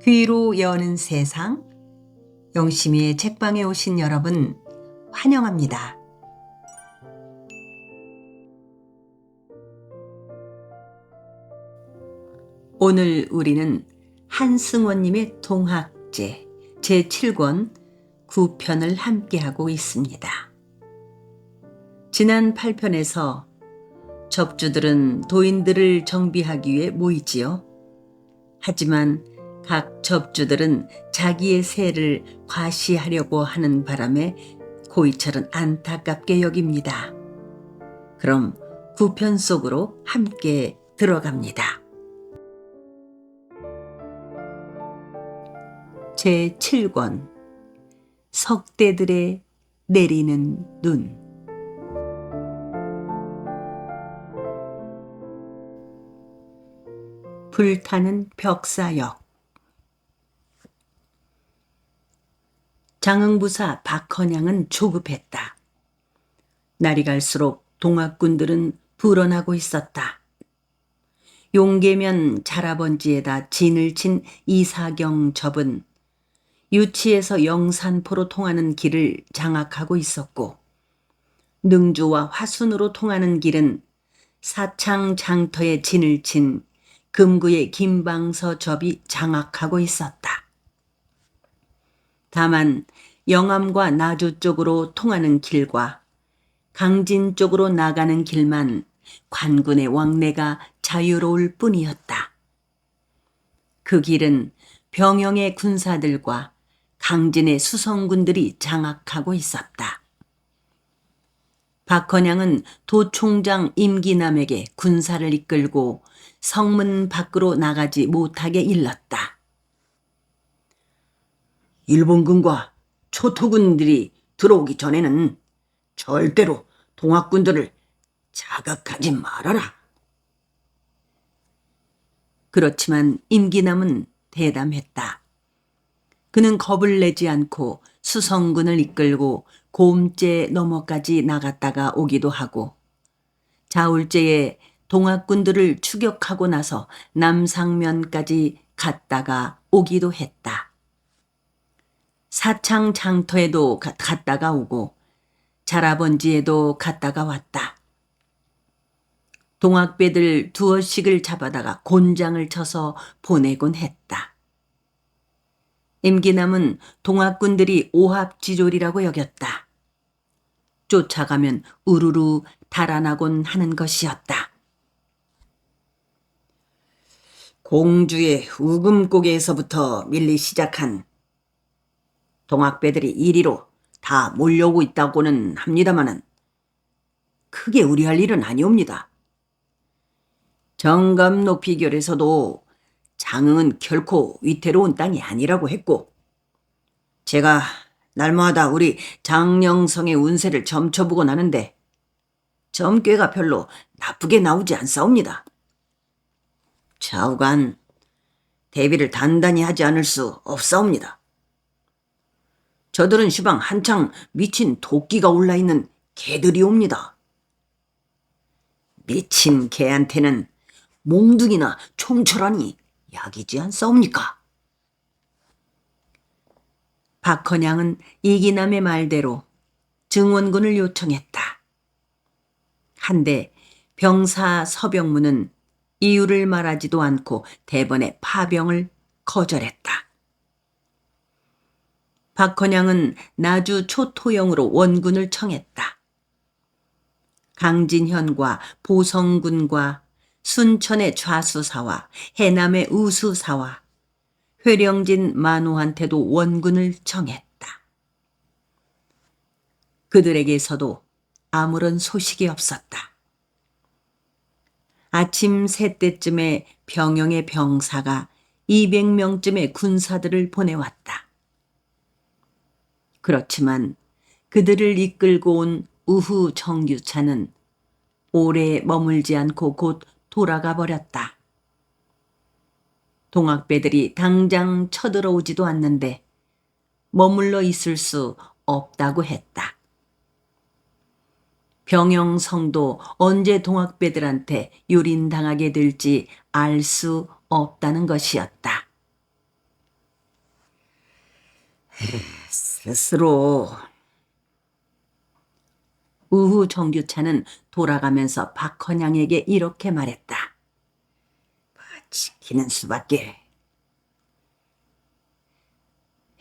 귀로 여는 세상, 영심이의 책방에 오신 여러분 환영합니다. 오늘 우리는 한승원님의 동학제 제7권 9편을 함께하고 있습니다. 지난 8편에서 접주들은 도인들을 정비하기 위해 모이지요. 하지만 각 접주들은 자기의 세를 과시하려고 하는 바람에 고이철은 안타깝게 여깁니다. 그럼 9편 속으로 함께 들어갑니다. 제7권 석대들의 내리는 눈. 불타는 벽사역. 장흥부사 박헌양은 조급했다. 날이 갈수록 동학군들은 불어나고 있었다. 용계면 자라번지에다 진을 친 이사경 접은 유치에서 영산포로 통하는 길을 장악하고 있었고, 능주와 화순으로 통하는 길은 사창 장터에 진을 친 금구의 김방서 접이 장악하고 있었다. 다만 영암과 나주 쪽으로 통하는 길과 강진 쪽으로 나가는 길만 관군의 왕래가 자유로울 뿐이었다. 그 길은 병영의 군사들과 강진의 수성군들이 장악하고 있었다. 박헌양은 도총장 임기남에게 군사를 이끌고 성문 밖으로 나가지 못하게 일렀다. 일본군과 초토군들이 들어오기 전에는 절대로 동학군들을 자극하지 말아라. 그렇지만 임기남은 대담했다. 그는 겁을 내지 않고 수성군을 이끌고 곰제 너머까지 나갔다가 오기도 하고, 자울제에 동학군들을 추격하고 나서 남상면까지 갔다가 오기도 했다. 사창 장터에도 갔다가 오고 자라번지에도 갔다가 왔다. 동학배들 두어씩을 잡아다가 곤장을 쳐서 보내곤 했다. 임기남은 동학군들이 오합지졸이라고 여겼다. 쫓아가면 우르르 달아나곤 하는 것이었다. 공주의 우금고개에서부터 밀리 시작한 동학배들이 이리로 다 몰려오고 있다고는 합니다마는 크게 우려할 일은 아니옵니다. 정감록비결에서도 장흥은 결코 위태로운 땅이 아니라고 했고, 제가 날마다 우리 장령성의 운세를 점쳐보곤 하는데 점괘가 별로 나쁘게 나오지 않사옵니다. 좌우간 대비를 단단히 하지 않을 수 없사옵니다. 저들은 시방 한창 미친 도끼가 올라있는 개들이옵니다. 미친 개한테는 몽둥이나 총철하니 약이지 않사옵니까? 박헌양은 이기남의 말대로 증원군을 요청했다. 한데 병사 서병문은 이유를 말하지도 않고 대번에 파병을 거절했다. 박헌양은 나주 초토영으로 원군을 청했다. 강진현과 보성군과 순천의 좌수사와 해남의 우수사와 회령진 만우한테도 원군을 청했다. 그들에게서도 아무런 소식이 없었다. 아침 3때쯤에 병영의 병사가 200명쯤의 군사들을 보내왔다. 그렇지만 그들을 이끌고 온 우후 정규차는 오래 머물지 않고 곧 돌아가 버렸다. 동학배들이 당장 쳐들어오지도 않는데 머물러 있을 수 없다고 했다. 병영성도 언제 동학배들한테 유린당하게 될지 알 수 없다는 것이었다. 스스로. 우후 정규차는 돌아가면서 박헌양에게 이렇게 말했다. 지키는 수밖에.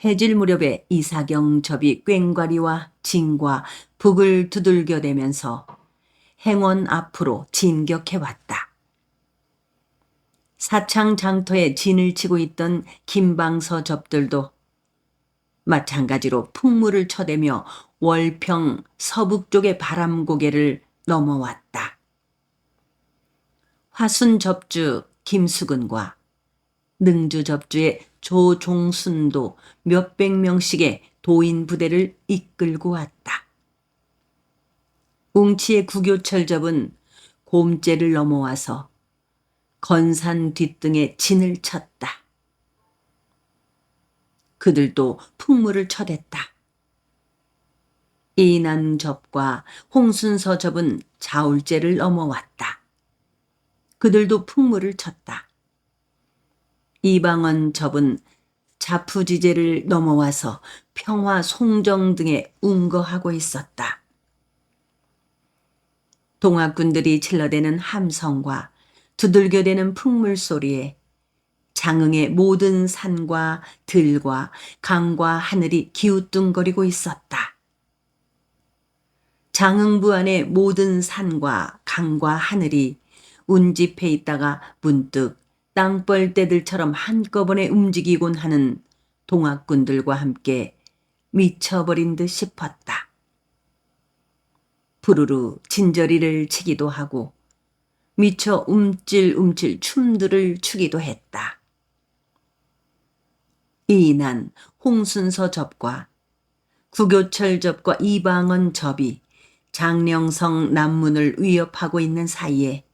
해질 무렵에 이사경 접이 꽹과리와 진과 북을 두들겨대면서 행원 앞으로 진격해 왔다. 사창 장터에 진을 치고 있던 김방서 접들도 마찬가지로 풍물을 쳐대며 월평 서북쪽의 바람고개를 넘어왔다. 화순 접주 김수근과 능주 접주의 조종순도 몇백 명씩의 도인 부대를 이끌고 왔다. 웅치의 구교철 접은 곰째를 넘어와서 건산 뒷등에 진을 쳤다. 그들도 풍물을 쳐댔다. 이난 접과 홍순서 접은 자울제를 넘어왔다. 그들도 풍물을 쳤다. 이방원 접은 자푸지제를 넘어와서 평화 송정 등에 운거하고 있었다. 동학군들이 질러대는 함성과 두들겨대는 풍물 소리에 장흥의 모든 산과 들과 강과 하늘이 기우뚱거리고 있었다. 장흥부 안의 모든 산과 강과 하늘이 운집해 있다가 문득 땅벌떼들처럼 한꺼번에 움직이곤 하는 동학군들과 함께 미쳐버린 듯 싶었다. 부르르 진저리를 치기도 하고 미쳐 움찔움찔 춤들을 추기도 했다. 이난 홍순서 접과 구교철 접과 이방원 접이 장령성 남문을 위협하고 있는 사이에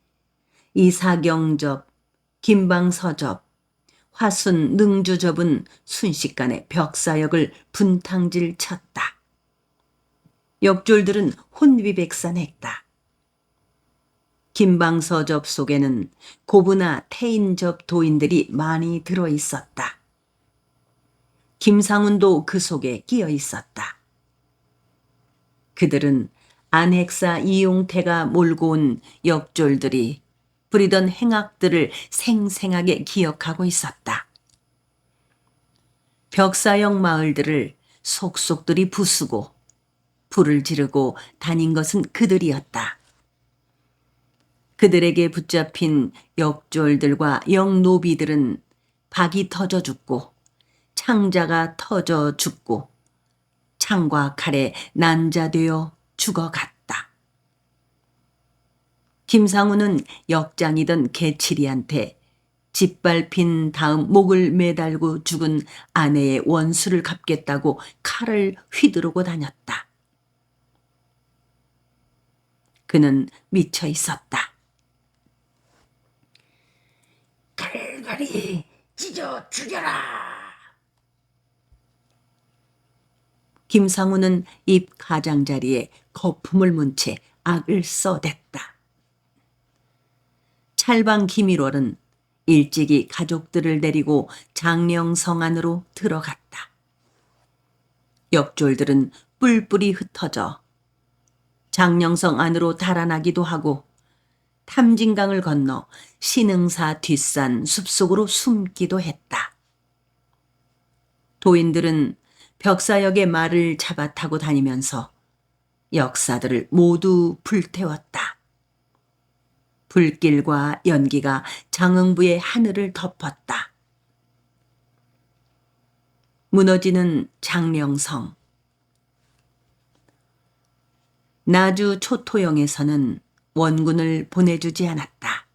이사경 접, 김방서 접, 화순 능주 접은 순식간에 벽사역을 분탕질 쳤다. 역졸들은 혼비백산했다. 김방서 접 속에는 고부나 태인 접 도인들이 많이 들어 있었다. 김상훈도 그 속에 끼어 있었다. 그들은 안핵사 이용태가 몰고 온 역졸들이 부리던 행악들을 생생하게 기억하고 있었다. 벽사역 마을들을 속속들이 부수고 불을 지르고 다닌 것은 그들이었다. 그들에게 붙잡힌 역졸들과 영노비들은 박이 터져 죽고 창자가 터져 죽고 창과 칼에 난자되어 죽어갔다. 김상우는 역장이던 개칠이한테 짓밟힌 다음 목을 매달고 죽은 아내의 원수를 갚겠다고 칼을 휘두르고 다녔다. 그는 미쳐 있었다. 갈갈이 찢어 죽여라. 김상우는 입 가장자리에 거품을 문 채 악을 써댔다. 찰방 김일월은 일찍이 가족들을 데리고 장령성 안으로 들어갔다. 역졸들은 뿔뿔이 흩어져 장령성 안으로 달아나기도 하고 탐진강을 건너 신흥사 뒷산 숲속으로 숨기도 했다. 도인들은 벽사역의 말을 잡아 타고 다니면서 역사들을 모두 불태웠다. 불길과 연기가 장흥부의 하늘을 덮었다. 무너지는 장령성. 나주 초토영에서는 원군을 보내주지 않았다.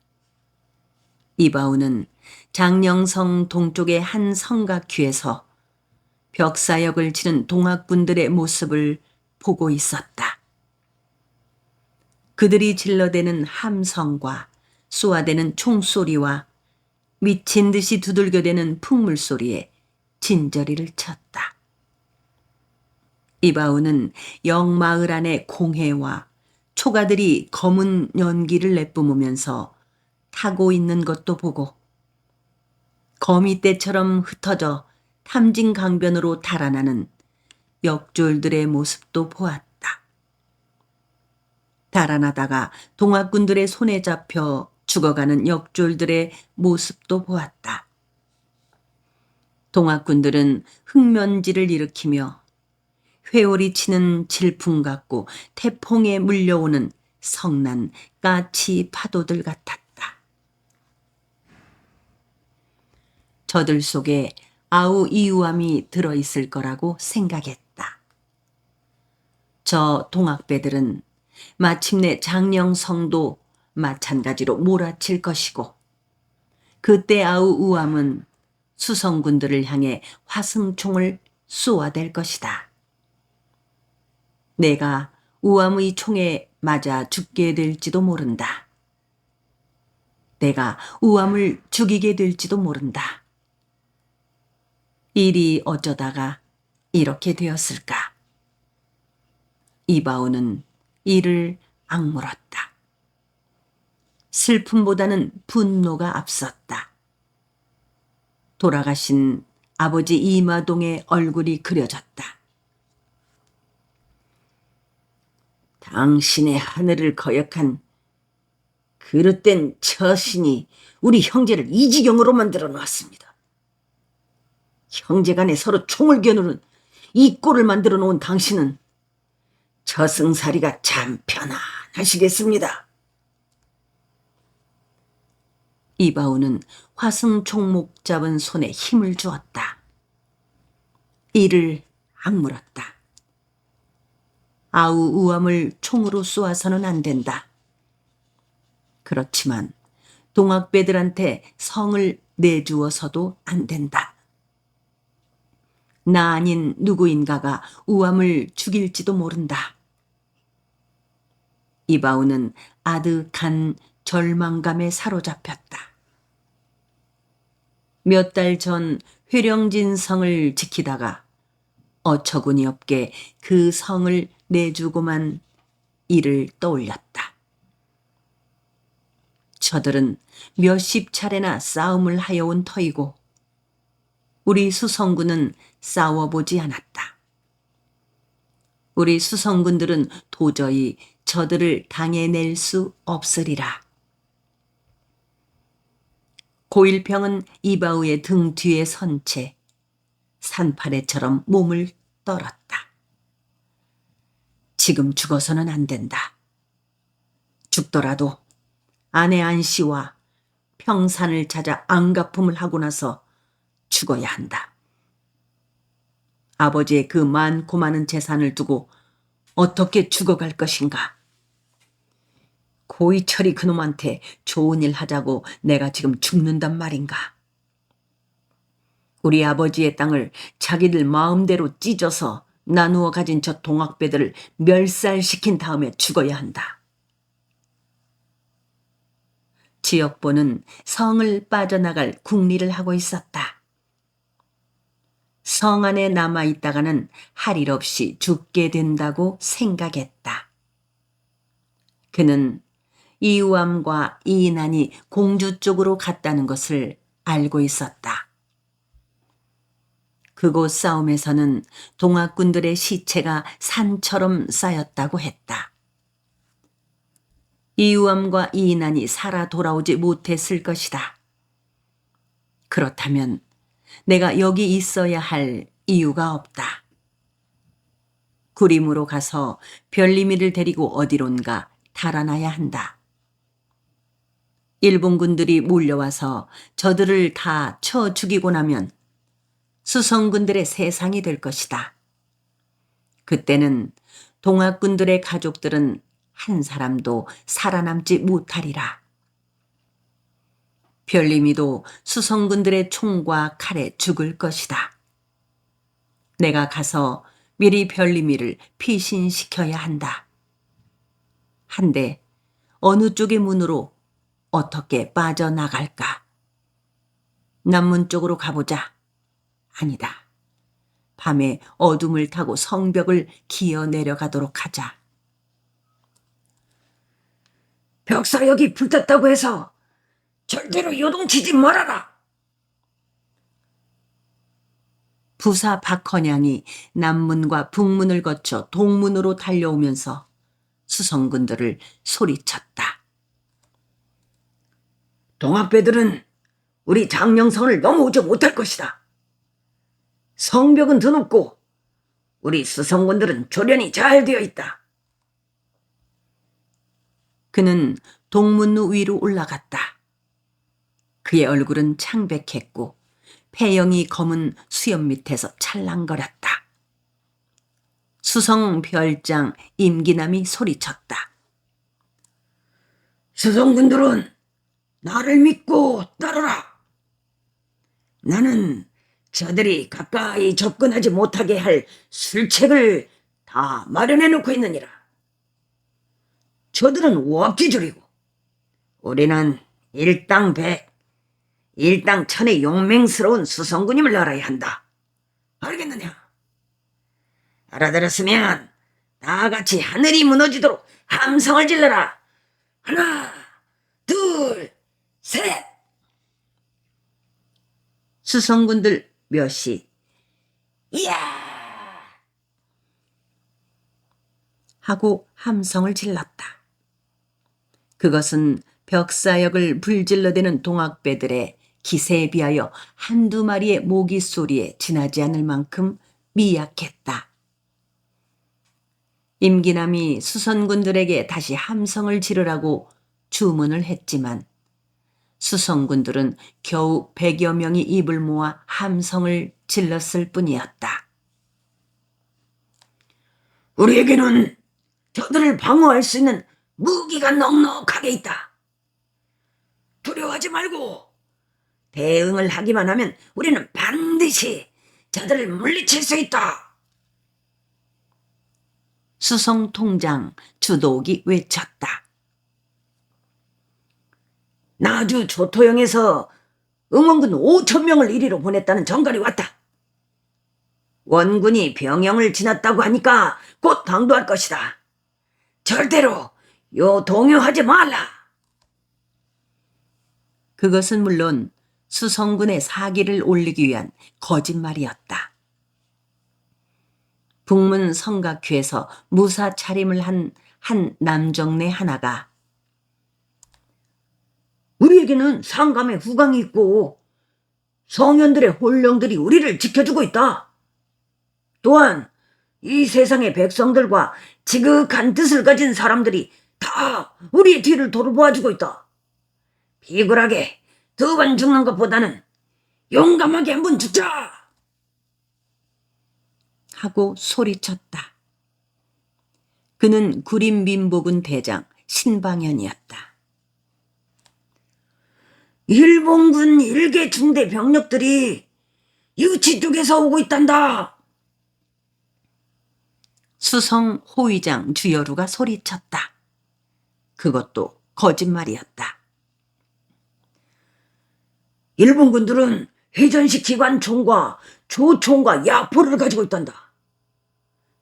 이바우는 장령성 동쪽의 한 성곽귀에서 벽사역을 치는 동학군들의 모습을 보고 있었다. 그들이 질러대는 함성과 쏘아대는 총소리와 미친 듯이 두들겨대는 풍물소리에 진저리를 쳤다. 이바우는 영마을 안의 공해와 초가들이 검은 연기를 내뿜으면서 타고 있는 것도 보고 거미떼처럼 흩어져 탐진강변으로 달아나는 역졸들의 모습도 보았다. 달아나다가 동학군들의 손에 잡혀 죽어가는 역졸들의 모습도 보았다. 동학군들은 흙먼지를 일으키며 회오리 치는 질풍 같고 태풍에 물려오는 성난 까치 파도들 같았다. 저들 속에 아우 이우암이 들어있을 거라고 생각했다. 저 동학배들은 마침내 장령성도 마찬가지로 몰아칠 것이고, 그때 아우 우암은 수성군들을 향해 화승총을 쏘아댈 것이다. 내가 우암의 총에 맞아 죽게 될지도 모른다. 내가 우암을 죽이게 될지도 모른다. 일이 어쩌다가 이렇게 되었을까? 이바오는 이를 악물었다. 슬픔보다는 분노가 앞섰다. 돌아가신 아버지 이마동의 얼굴이 그려졌다. 당신의 하늘을 거역한 그릇된 처신이 우리 형제를 이 지경으로 만들어 놓았습니다. 형제간에 서로 총을 겨누는 이 꼴을 만들어 놓은 당신은 저승사리가 참 편안하시겠습니다. 이바오는 화승총목 잡은 손에 힘을 주었다. 이를 악물었다. 아우 우암을 총으로 쏘아서는 안 된다. 그렇지만 동학배들한테 성을 내주어서도 안 된다. 나 아닌 누구인가가 우암을 죽일지도 모른다. 이바오는 아득한 절망감에 사로잡혔다. 몇 달 전 회령진 성을 지키다가 어처구니 없게 그 성을 내주고만 이를 떠올렸다. 저들은 몇십 차례나 싸움을 하여온 터이고 우리 수성군은 싸워보지 않았다. 우리 수성군들은 도저히 저들을 당해낼 수 없으리라. 고일평은 이바우의 등 뒤에 선 채 산파래처럼 몸을 떨었다. 지금 죽어서는 안 된다. 죽더라도 아내 안씨와 평산을 찾아 안가품을 하고 나서 죽어야 한다. 아버지의 그 많고 많은 재산을 두고 어떻게 죽어갈 것인가? 고이철이 그놈한테 좋은 일 하자고 내가 지금 죽는단 말인가? 우리 아버지의 땅을 자기들 마음대로 찢어서 나누어 가진 저 동학배들을 멸살시킨 다음에 죽어야 한다. 지역보는 성을 빠져나갈 궁리를 하고 있었다. 성 안에 남아있다가는 할 일 없이 죽게 된다고 생각했다. 그는 이우암과 이인한이 공주 쪽으로 갔다는 것을 알고 있었다. 그곳 싸움에서는 동학군들의 시체가 산처럼 쌓였다고 했다. 이우암과 이인한이 살아 돌아오지 못했을 것이다. 그렇다면 내가 여기 있어야 할 이유가 없다. 구림으로 가서 별림이를 데리고 어디론가 달아나야 한다. 일본군들이 몰려와서 저들을 다 쳐 죽이고 나면 수성군들의 세상이 될 것이다. 그때는 동학군들의 가족들은 한 사람도 살아남지 못하리라. 별림이도 수성군들의 총과 칼에 죽을 것이다. 내가 가서 미리 별림이를 피신시켜야 한다. 한데 어느 쪽의 문으로 어떻게 빠져나갈까? 남문 쪽으로 가보자. 아니다. 밤에 어둠을 타고 성벽을 기어 내려가도록 하자. 벽사역이 불탔다고 해서 절대로 요동치지 말아라. 부사 박헌양이 남문과 북문을 거쳐 동문으로 달려오면서 수성군들을 소리쳤다. 동학배들은 우리 장령성을 넘어오지 못할 것이다. 성벽은 드높고 우리 수성군들은 조련이 잘 되어 있다. 그는 동문루 위로 올라갔다. 그의 얼굴은 창백했고 폐영이 검은 수염 밑에서 찰랑거렸다. 수성 별장 임기남이 소리쳤다. 수성군들은 나를 믿고 따르라. 나는 저들이 가까이 접근하지 못하게 할 술책을 다 마련해 놓고 있느니라. 저들은 오합지졸이고 우리는 일당백, 일당천의 용맹스러운 수성군임을 알아야 한다. 알겠느냐? 알아들었으면 다 같이 하늘이 무너지도록 함성을 질러라. 하나, 둘, 셋. 수성군들 몇이 이야! 하고 함성을 질렀다. 그것은 벽사역을 불질러대는 동학배들의 기세에 비하여 한두 마리의 모기 소리에 지나지 않을 만큼 미약했다. 임기남이 수성군들에게 다시 함성을 지르라고 주문을 했지만 수성군들은 겨우 100여 명이 입을 모아 함성을 질렀을 뿐이었다. 우리에게는 저들을 방어할 수 있는 무기가 넉넉하게 있다. 두려워하지 말고 대응을 하기만 하면 우리는 반드시 저들을 물리칠 수 있다. 수성통장 주독이 외쳤다. 나주 조토영에서 응원군 5,000명을 이리로 보냈다는 전갈이 왔다. 원군이 병영을 지났다고 하니까 곧 당도할 것이다. 절대로 동요하지 말라. 그것은 물론 수성군의 사기를 올리기 위한 거짓말이었다. 북문 성각회에서 무사 차림을 한 남정네 하나가 우리에게는 상감의 후광이 있고 성현들의 혼령들이 우리를 지켜주고 있다. 또한 이 세상의 백성들과 지극한 뜻을 가진 사람들이 다 우리의 뒤를 돌보아주고 있다. 비굴하게 2번 죽는 것보다는 용감하게 한번 죽자. 하고 소리쳤다. 그는 구림민복군 대장 신방현이었다. 일본군 일개 중대 병력들이 유치 쪽에서 오고 있단다. 수성 호위장 주여루가 소리쳤다. 그것도 거짓말이었다. 일본군들은 회전식 기관총과 조총과 야포를 가지고 있단다.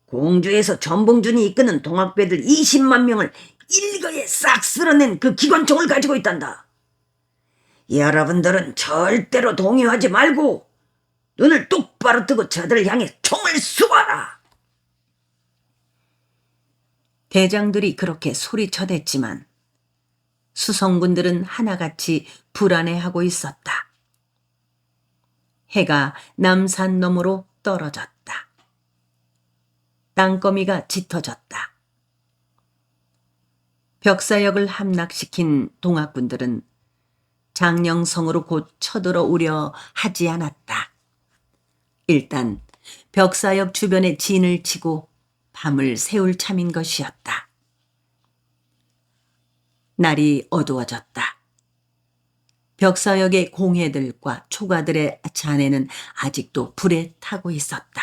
공주에서 전봉준이 이끄는 동학배들 20만 명을 일거에 싹 쓸어낸 그 기관총을 가지고 있단다. 여러분들은 절대로 동요하지 말고 눈을 똑바로 뜨고 저들을 향해 총을 쏘아라. 대장들이 그렇게 소리쳐댔지만 수성군들은 하나같이 불안해하고 있었다. 해가 남산 너머로 떨어졌다. 땅거미가 짙어졌다. 벽사역을 함락시킨 동학군들은 장령성으로 곧 쳐들어 오려 하지 않았다. 일단 벽사역 주변에 진을 치고 밤을 새울 참인 것이었다. 날이 어두워졌다. 벽사역의 공회들과 초가들의 잔해는 아직도 불에 타고 있었다.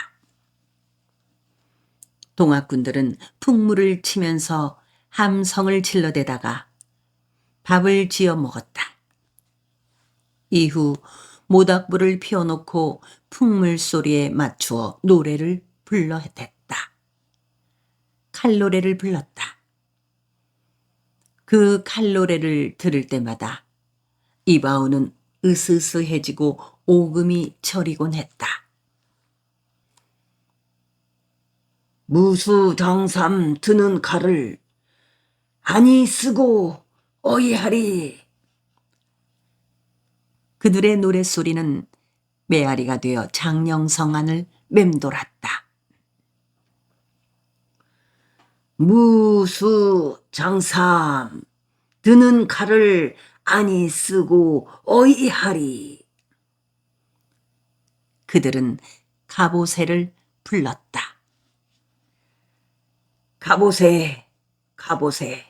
동학군들은 풍물을 치면서 함성을 질러대다가 밥을 지어 먹었다. 이후 모닥불을 피워놓고 풍물 소리에 맞추어 노래를 불러댔다. 칼노래를 불렀다. 그 칼노래를 들을 때마다 이바오는 으스스해지고 오금이 저리곤 했다. 무수정삼 드는 칼을 아니 쓰고 어이하리. 그들의 노랫소리는 메아리가 되어 장령성 안을 맴돌았다. 무수정삼 드는 칼을 아니 쓰고 어이하리. 그들은 갑오새를 불렀다. 가보세, 가보세.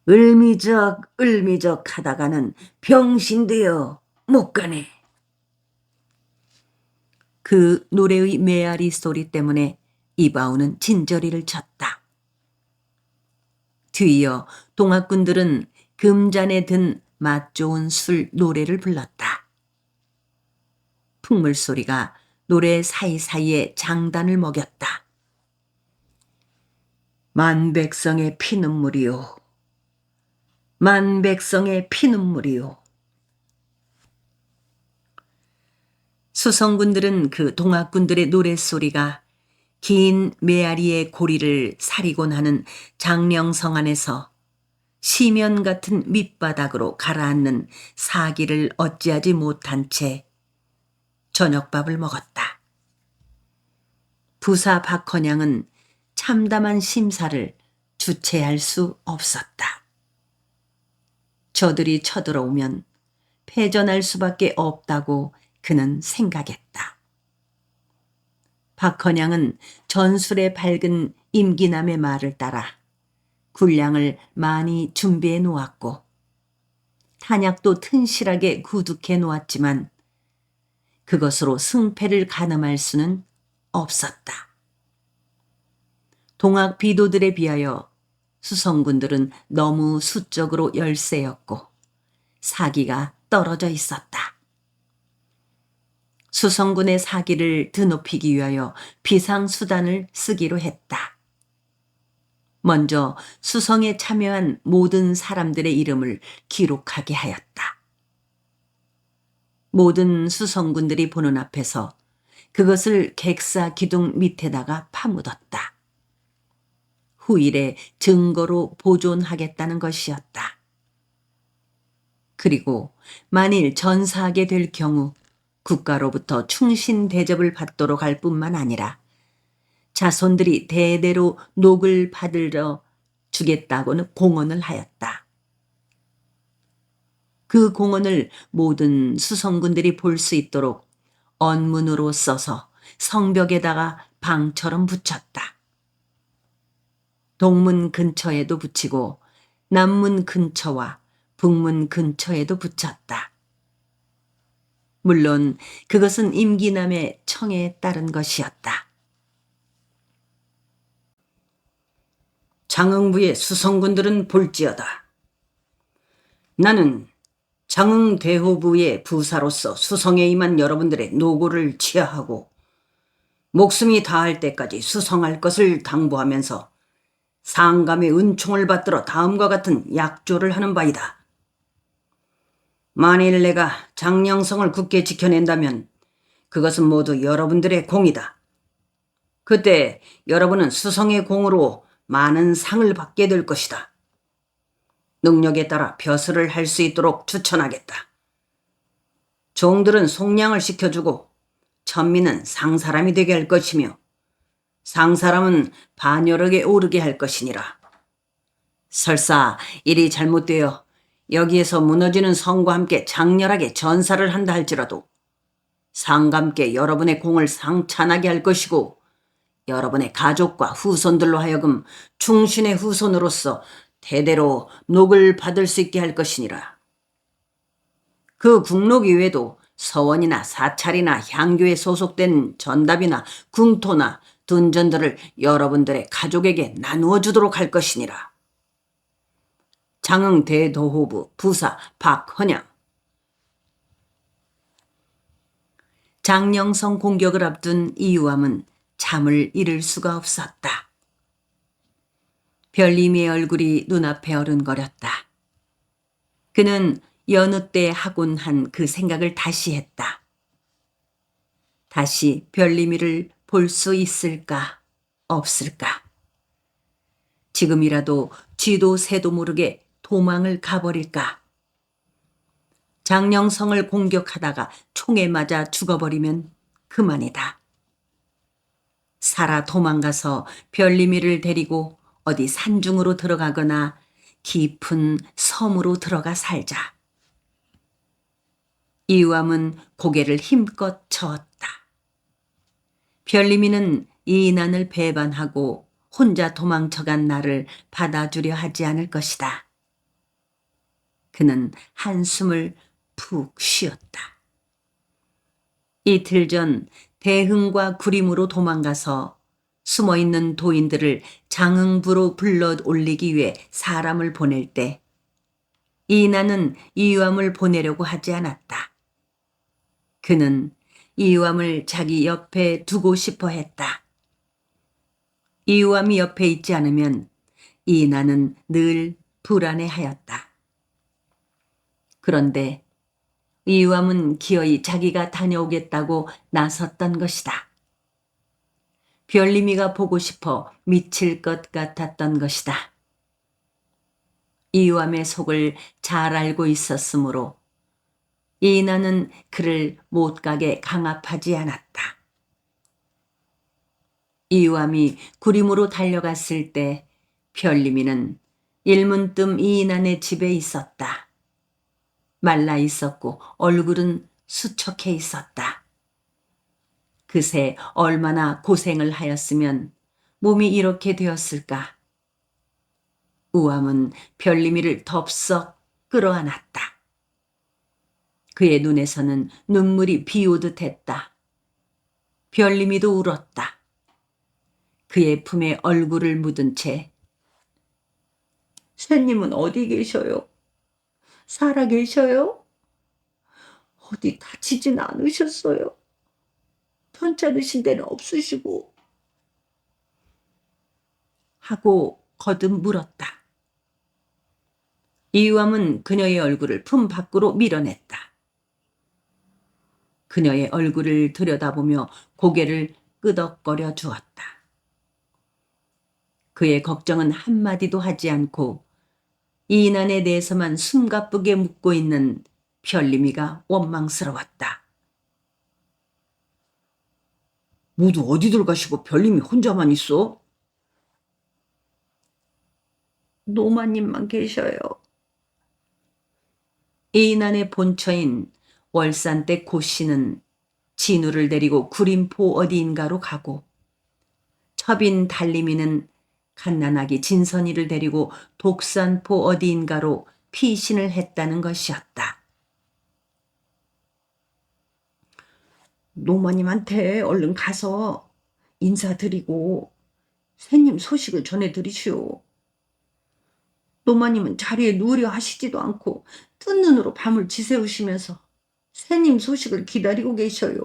을미적 하다가는 병신되어 못 가네. 그 노래의 메아리 소리 때문에 이바오는 진저리를 쳤다. 뒤이어 동학군들은 금잔에 든 맛 좋은 술 노래를 불렀다. 풍물 소리가 노래 사이사이에 장단을 먹였다. 만백성의 피눈물이요. 만백성의 피눈물이요. 수성군들은 그 동학군들의 노랫소리가 긴 메아리의 고리를 사리곤 하는 장령성 안에서 시면 같은 밑바닥으로 가라앉는 사기를 어찌하지 못한 채 저녁밥을 먹었다. 부사 박헌양은 참담한 심사를 주체할 수 없었다. 저들이 쳐들어오면 패전할 수밖에 없다고 그는 생각했다. 박헌양은 전술에 밝은 임기남의 말을 따라 군량을 많이 준비해 놓았고 탄약도 튼실하게 구둑해 놓았지만 그것으로 승패를 가늠할 수는 없었다. 동학 비도들에 비하여 수성군들은 너무 수적으로 열세였고 사기가 떨어져 있었다. 수성군의 사기를 드높이기 위하여 비상수단을 쓰기로 했다. 먼저 수성에 참여한 모든 사람들의 이름을 기록하게 하였다. 모든 수성군들이 보는 앞에서 그것을 객사 기둥 밑에다가 파묻었다. 후일에 증거로 보존하겠다는 것이었다. 그리고 만일 전사하게 될 경우 국가로부터 충신 대접을 받도록 할 뿐만 아니라 자손들이 대대로 녹을 받으러 주겠다고는 공언을 하였다. 그 공언을 모든 수성군들이 볼 수 있도록 언문으로 써서 성벽에다가 방처럼 붙였다. 동문 근처에도 붙이고 남문 근처와 북문 근처에도 붙였다. 물론 그것은 임기남의 청에 따른 것이었다. 장흥부의 수성군들은 볼지어다. 나는 장흥대호부의 부사로서 수성에 임한 여러분들의 노고를 치하하고 목숨이 다할 때까지 수성할 것을 당부하면서 상감의 은총을 받들어 다음과 같은 약조를 하는 바이다. 만일 내가 장령성을 굳게 지켜낸다면 그것은 모두 여러분들의 공이다. 그때 여러분은 수성의 공으로 많은 상을 받게 될 것이다. 능력에 따라 벼슬을 할 수 있도록 추천하겠다. 종들은 속량을 시켜주고 천민은 상사람이 되게 할 것이며 상사람은 반열역에 오르게 할 것이니라. 설사 일이 잘못되어 여기에서 무너지는 성과 함께 장렬하게 전사를 한다 할지라도 상감께 여러분의 공을 상찬하게 할 것이고 여러분의 가족과 후손들로 하여금 충신의 후손으로서 대대로 녹을 받을 수 있게 할 것이니라. 그 국록 이외에도 서원이나 사찰이나 향교에 소속된 전답이나 궁토나 둔전들을 여러분들의 가족에게 나누어 주도록 할 것이니라. 장흥대도호부 부사 박헌양. 장령성 공격을 앞둔 이유함은 잠을 이룰 수가 없었다. 별님의 얼굴이 눈앞에 어른거렸다. 그는 여느 때 하곤 한 그 생각을 다시 했다. 다시 별님이를 볼 수 있을까? 없을까? 지금이라도 쥐도 새도 모르게 도망을 가버릴까? 장령성을 공격하다가 총에 맞아 죽어버리면 그만이다. 살아 도망가서 별님이를 데리고 어디 산중으로 들어가거나 깊은 섬으로 들어가 살자. 이유암은 고개를 힘껏 저었다. 별님이는 이인안을 배반하고 혼자 도망쳐간 나를 받아주려 하지 않을 것이다. 그는 한숨을 푹 쉬었다. 이틀 전 대흥과 구림으로 도망가서 숨어있는 도인들을 장흥부로 불러 올리기 위해 사람을 보낼 때 이인안은 이유암을 보내려고 하지 않았다. 그는 이유암을 자기 옆에 두고 싶어 했다. 이유암이 옆에 있지 않으면 이인안은 늘 불안해하였다. 그런데 이유암은 기어이 자기가 다녀오겠다고 나섰던 것이다. 별님이가 보고 싶어 미칠 것 같았던 것이다. 이유암의 속을 잘 알고 있었으므로 이인아는 그를 못 가게 강압하지 않았다. 이유암이 구림으로 달려갔을 때 별님이는 일문뜸 이인안의 집에 있었다. 말라 있었고 얼굴은 수척해 있었다. 그새 얼마나 고생을 하였으면 몸이 이렇게 되었을까. 우암은 별님이를 덥석 끌어안았다. 그의 눈에서는 눈물이 비오듯 했다. 별님이도 울었다. 그의 품에 얼굴을 묻은 채 새님은 어디 계셔요? 살아 계셔요? 어디 다치진 않으셨어요? 편찮으신 데는 없으시고 하고 거듭 물었다. 이유암은 그녀의 얼굴을 품 밖으로 밀어냈다. 그녀의 얼굴을 들여다보며 고개를 끄덕거려 주었다. 그의 걱정은 한마디도 하지 않고 이인안에 대해서만 숨가쁘게 묻고 있는 별님이가 원망스러웠다. 모두 어디들 가시고 별님이 혼자만 있어? 노마님만 계셔요. 이인안의 본처인 월산댁 고씨는 진우를 데리고 구림포 어디인가로 가고 첩인 달림이는 갓난아기 진선이를 데리고 독산포 어디인가로 피신을 했다는 것이었다. 노마님한테 얼른 가서 인사드리고 새님 소식을 전해드리시오. 노마님은 자리에 누우려 하시지도 않고 뜬 눈으로 밤을 지새우시면서 새님 소식을 기다리고 계셔요.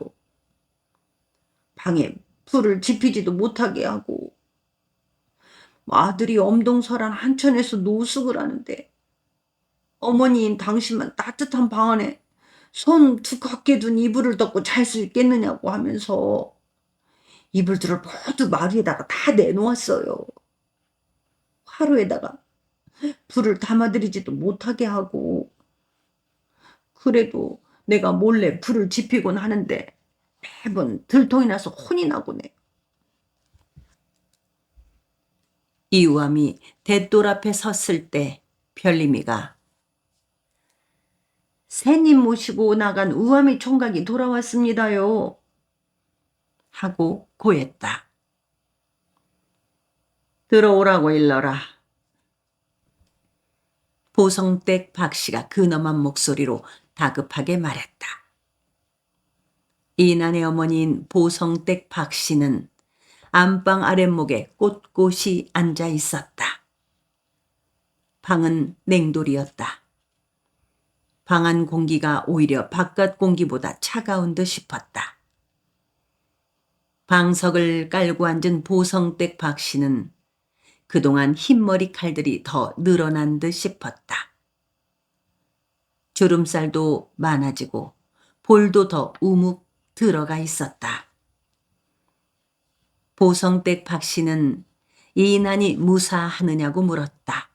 방에 불을 지피지도 못하게 하고 아들이 엄동설한 한천에서 노숙을 하는데 어머니인 당신만 따뜻한 방 안에 손 두껍게 둔 이불을 덮고 잘 수 있겠느냐고 하면서 이불들을 모두 마루에다가 다 내놓았어요. 화로에다가 불을 담아들이지도 못하게 하고 그래도 내가 몰래 불을 지피곤 하는데 매번 들통이 나서 혼이 나곤 해. 이우암이 대돌 앞에 섰을 때 별님이가 새님 모시고 나간 우암이 총각이 돌아왔습니다요. 하고 고했다. 들어오라고 일러라. 보성댁 박씨가 근엄한 목소리로 다급하게 말했다. 이난의 어머니인 보성댁 박씨는 안방 아랫목에 꼿꼿이 앉아 있었다. 방은 냉돌이었다. 방 안 공기가 오히려 바깥 공기보다 차가운 듯 싶었다. 방석을 깔고 앉은 보성댁 박씨는 그동안 흰머리 칼들이 더 늘어난 듯 싶었다. 주름살도 많아지고 볼도 더 우묵 들어가 있었다. 보성댁 박씨는 이 인한이 무사하느냐고 물었다.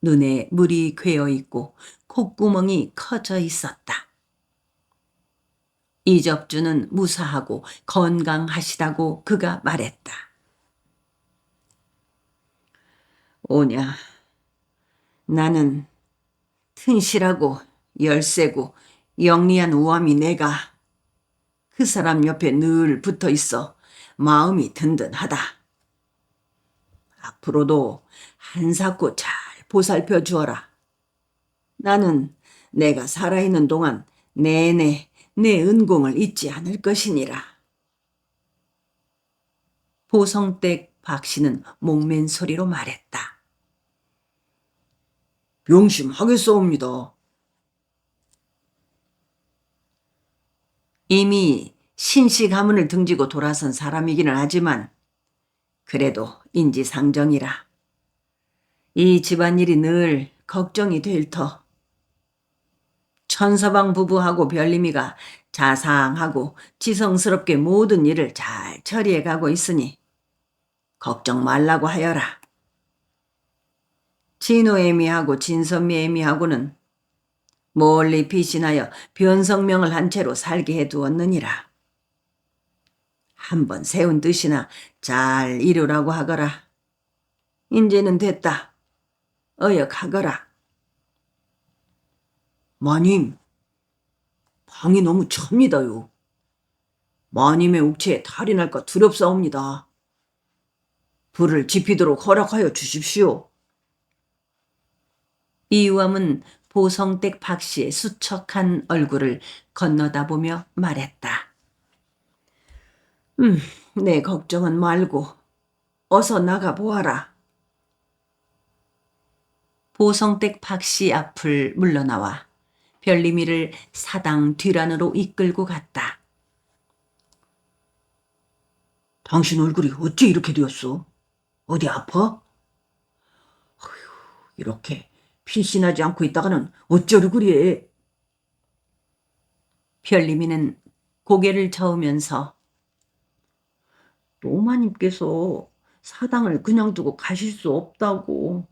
눈에 물이 괴어 있고 콧구멍이 커져 있었다. 이접주는 무사하고 건강하시다고 그가 말했다. 오냐, 나는 튼실하고 열세고 영리한 우암이 내가 그 사람 옆에 늘 붙어 있어 마음이 든든하다. 앞으로도 한사코 잘 보살펴 주어라. 나는 내가 살아있는 동안 내내 내 은공을 잊지 않을 것이니라. 보성댁 박씨는 목맨 소리로 말했다. 명심하겠사옵니다. 이미 신씨 가문을 등지고 돌아선 사람이기는 하지만 그래도 인지상정이라. 이 집안일이 늘 걱정이 될 터. 천서방 부부하고 별림이가 자상하고 지성스럽게 모든 일을 잘 처리해 가고 있으니 걱정 말라고 하여라. 진호애미하고 진선미애미하고는 멀리 피신하여 변성명을 한 채로 살게 해두었느니라. 한번 세운 뜻이나 잘 이루라고 하거라. 인제는 됐다. 어여 가거라. 마님, 방이 너무 찹니다요. 마님의 옥체에 탈이 날까 두렵사옵니다. 불을 지피도록 허락하여 주십시오. 이유암은 보성댁 박씨의 수척한 얼굴을 건너다보며 말했다. 내 걱정은 말고 어서 나가보아라. 보성댁 박씨 앞을 물러나와 별림이를 사당 뒤란으로 이끌고 갔다. 당신 얼굴이 어찌 이렇게 되었어? 어디 아파? 어휴, 이렇게 필신하지 않고 있다가는 어쩌려 그래? 별림이는 고개를 저으면서 노마님께서 사당을 그냥 두고 가실 수 없다고.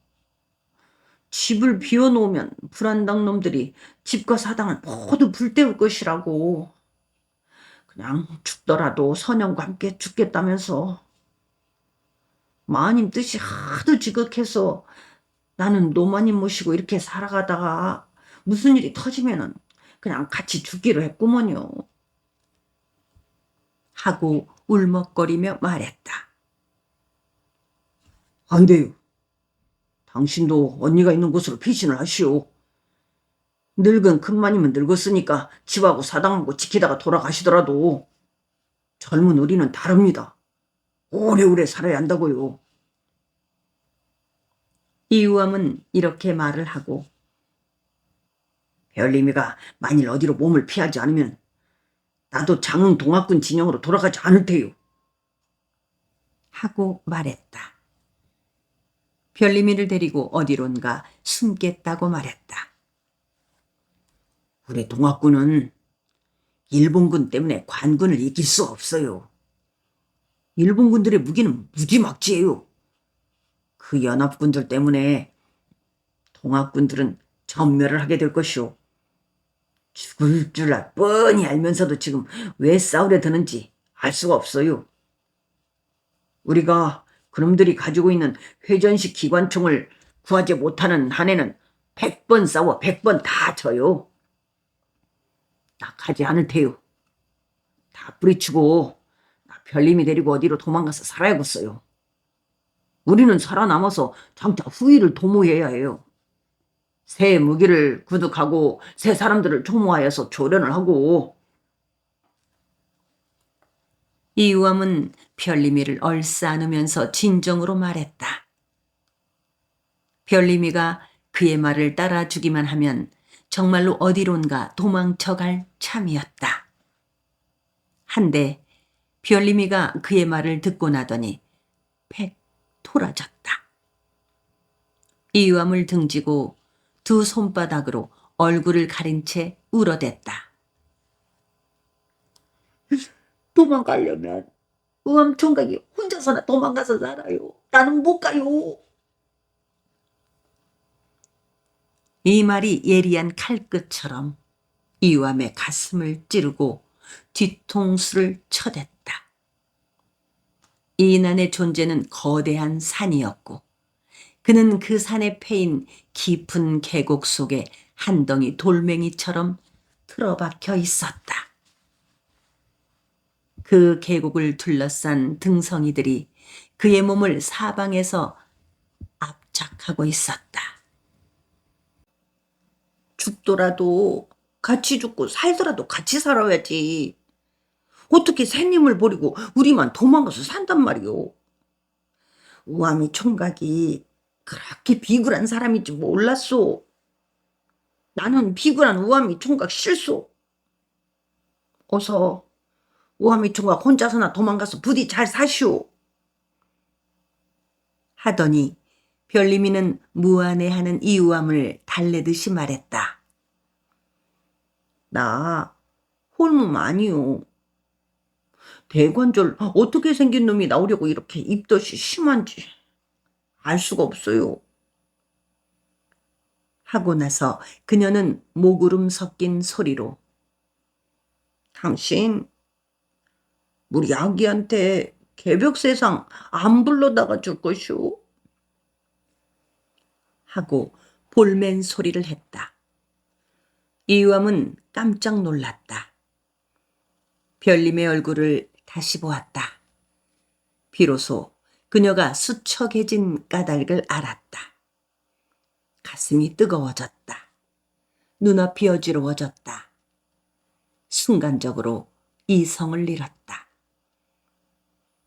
집을 비워놓으면 불안당 놈들이 집과 사당을 모두 불태울 것이라고. 그냥 죽더라도 선영과 함께 죽겠다면서. 마님 뜻이 하도 지극해서 나는 노마님 모시고 이렇게 살아가다가 무슨 일이 터지면은 그냥 같이 죽기로 했구먼요. 하고 울먹거리며 말했다. 안 돼요. 당신도 언니가 있는 곳으로 피신을 하시오. 늙은 큰마님은 늙었으니까 집하고 사당하고 지키다가 돌아가시더라도 젊은 우리는 다릅니다. 오래오래 살아야 한다고요. 이우암은 이렇게 말을 하고 별림이가 만일 어디로 몸을 피하지 않으면 나도 장흥 동학군 진영으로 돌아가지 않을 테요. 하고 말했다. 별림이를 데리고 어디론가 숨겠다고 말했다. 우리 동학군은 일본군 때문에 관군을 이길 수 없어요. 일본군들의 무기는 무지막지해요. 그 연합군들 때문에 동학군들은 전멸을 하게 될 것이오. 죽을 줄 뻔히 알면서도 지금 왜 싸우려 드는지 알 수가 없어요. 우리가 그놈들이 가지고 있는 회전식 기관총을 구하지 못하는 한에는 100번 싸워 100번 다 져요. 나 가지 않을 테요. 다 뿌리치고 나 별님이 데리고 어디로 도망가서 살아야겠어요. 우리는 살아남아서 장차 후위를 도모해야 해요. 새 무기를 구득하고 새 사람들을 총무하여서 조련을 하고. 이우암은 별림이를 얼싸안으면서 진정으로 말했다. 별림이가 그의 말을 따라주기만 하면 정말로 어디론가 도망쳐갈 참이었다. 한데 별림이가 그의 말을 듣고 나더니 팩 돌아졌다. 이유암을 등지고 두 손바닥으로 얼굴을 가린 채 울어댔다. 도망가려면 의암 총각이 혼자서나 도망가서 살아요. 나는 못 가요. 이 말이 예리한 칼끝처럼 이유함의 가슴을 찌르고 뒤통수를 쳐댔다. 이인안의 존재는 거대한 산이었고 그는 그 산에 패인 깊은 계곡 속에 한 덩이 돌멩이처럼 틀어박혀 있었다. 그 계곡을 둘러싼 등성이들이 그의 몸을 사방에서 압착하고 있었다. 죽더라도 같이 죽고 살더라도 같이 살아야지. 어떻게 새님을 버리고 우리만 도망가서 산단 말이오. 우아미 총각이 그렇게 비굴한 사람인지 몰랐소. 나는 비굴한 우아미 총각 싫소. 어서 우아미 총각 혼자서나 도망가서 부디 잘 사시오. 하더니 별림이는 무안해하는 이유함을 달래듯이 말했다. 나 홀몸 아니오. 대관절 어떻게 생긴 놈이 나오려고 이렇게 입덧이 심한지 알 수가 없어요. 하고 나서 그녀는 목울음 섞인 소리로 당신 우리 아기한테 개벽세상 안 불러다가 줄 것이오. 하고 볼멘 소리를 했다. 이유함은 깜짝 놀랐다. 별님의 얼굴을 다시 보았다. 비로소 그녀가 수척해진 까닭을 알았다. 가슴이 뜨거워졌다. 눈앞이 어지러워졌다. 순간적으로 이성을 잃었다.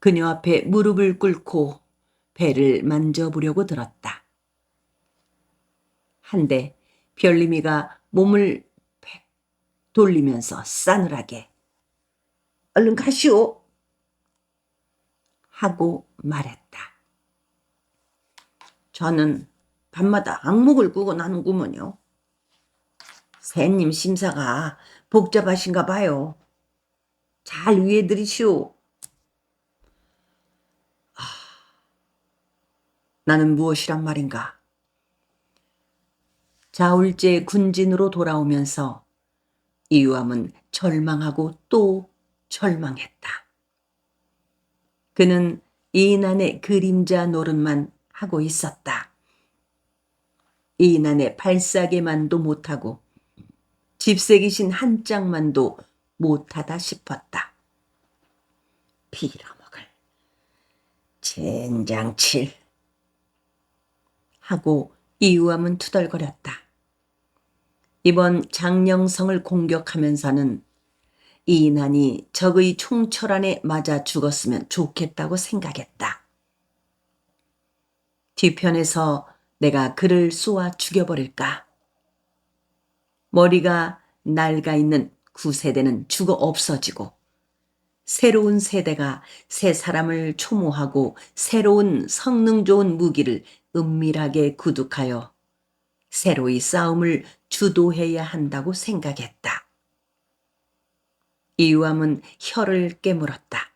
그녀 앞에 무릎을 꿇고 배를 만져보려고 들었다. 한데 별님이가 몸을 팩 돌리면서 싸늘하게 얼른 가시오. 하고 말했다. 저는 밤마다 악몽을 꾸고 나는구먼요. 새님 심사가 복잡하신가 봐요. 잘 위해 드리시오. 나는 무엇이란 말인가? 자울제 군진으로 돌아오면서 이유함은 절망하고 또 절망했다. 그는 이인안의 그림자 노릇만 하고 있었다. 이인안의 발사계만도 못하고 집새기신 한 짝만도 못하다 싶었다. 빌어먹을 젠장칠. 하고 이유함은 투덜거렸다. 이번 장령성을 공격하면서는 이인안이 적의 총철안에 맞아 죽었으면 좋겠다고 생각했다. 뒤편에서 내가 그를 쏘아 죽여버릴까? 머리가 낡아 있는 구세대는 죽어 없어지고 새로운 세대가 새 사람을 초모하고 새로운 성능 좋은 무기를 은밀하게 구둑하여 새로이 싸움을 주도해야 한다고 생각했다. 이유함은 혀를 깨물었다.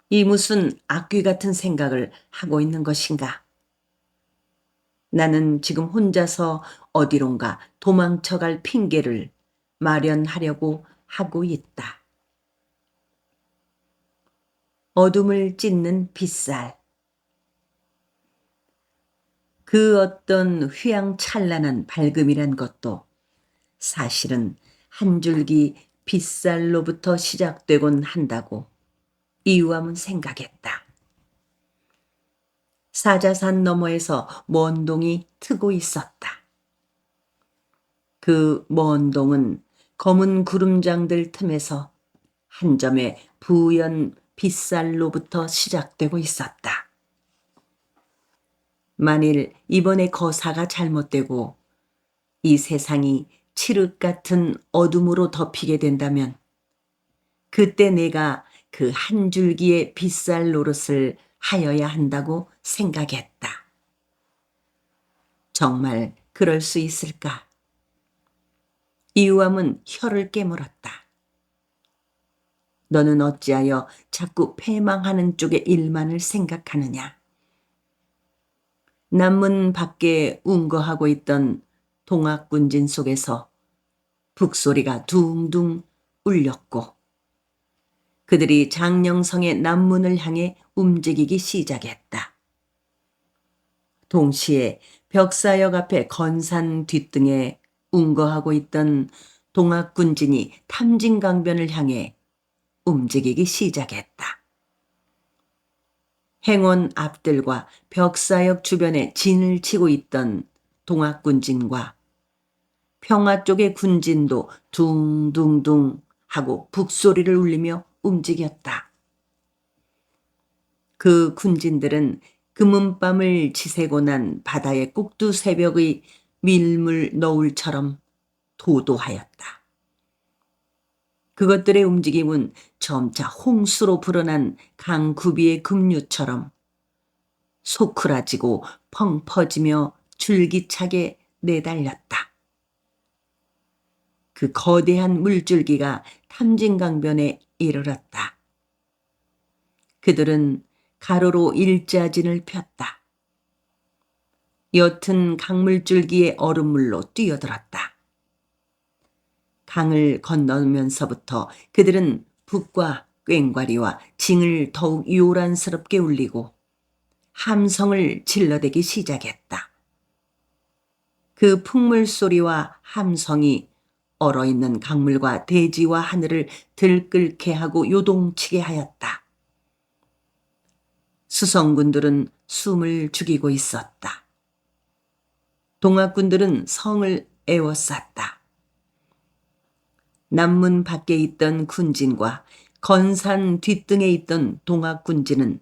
이 무슨 악귀 같은 생각을 하고 있는 것인가? 나는 지금 혼자서 어디론가 도망쳐갈 핑계를 마련하려고 하고 있다. 어둠을 찢는 빗살. 그 어떤 휘황찬란한 밝음이란 것도 사실은 한 줄기 빗살로부터 시작되곤 한다고 이유함은 생각했다. 사자산 너머에서 먼 동이 트고 있었다. 그 먼 동은 검은 구름장들 틈에서 한 점의 부연 빗살로부터 시작되고 있었다. 만일 이번에 거사가 잘못되고 이 세상이 칠흑 같은 어둠으로 덮이게 된다면 그때 내가 그 한 줄기의 빗살 노릇을 하여야 한다고 생각했다. 정말 그럴 수 있을까? 이유함은 혀를 깨물었다. 너는 어찌하여 자꾸 패망하는 쪽의 일만을 생각하느냐. 남문 밖에 운거하고 있던 동학군진 속에서 북소리가 둥둥 울렸고 그들이 장령성의 남문을 향해 움직이기 시작했다. 동시에 벽사역 앞에 건산 뒷등에 운거하고 있던 동학군진이 탐진강변을 향해 움직이기 시작했다. 행원 앞들과 벽사역 주변에 진을 치고 있던 동학군진과 평화 쪽의 군진도 둥둥둥 하고 북소리를 울리며 움직였다. 그 군진들은 금은밤을 지새고 난 바다의 꼭두 새벽의 밀물 너울처럼 도도하였다. 그것들의 움직임은 점차 홍수로 불어난 강구비의 급류처럼 소크라지고 펑 퍼지며 줄기차게 내달렸다. 그 거대한 물줄기가 탐진강변에 이르렀다. 그들은 가로로 일자진을 폈다. 옅은 강물줄기의 얼음물로 뛰어들었다. 강을 건너면서부터 그들은 북과 꽹과리와 징을 더욱 요란스럽게 울리고 함성을 질러대기 시작했다. 그 풍물 소리와 함성이 얼어있는 강물과 대지와 하늘을 들끓게 하고 요동치게 하였다. 수성군들은 숨을 죽이고 있었다. 동학군들은 성을 에워쌌다. 남문 밖에 있던 군진과 건산 뒷등에 있던 동학군진은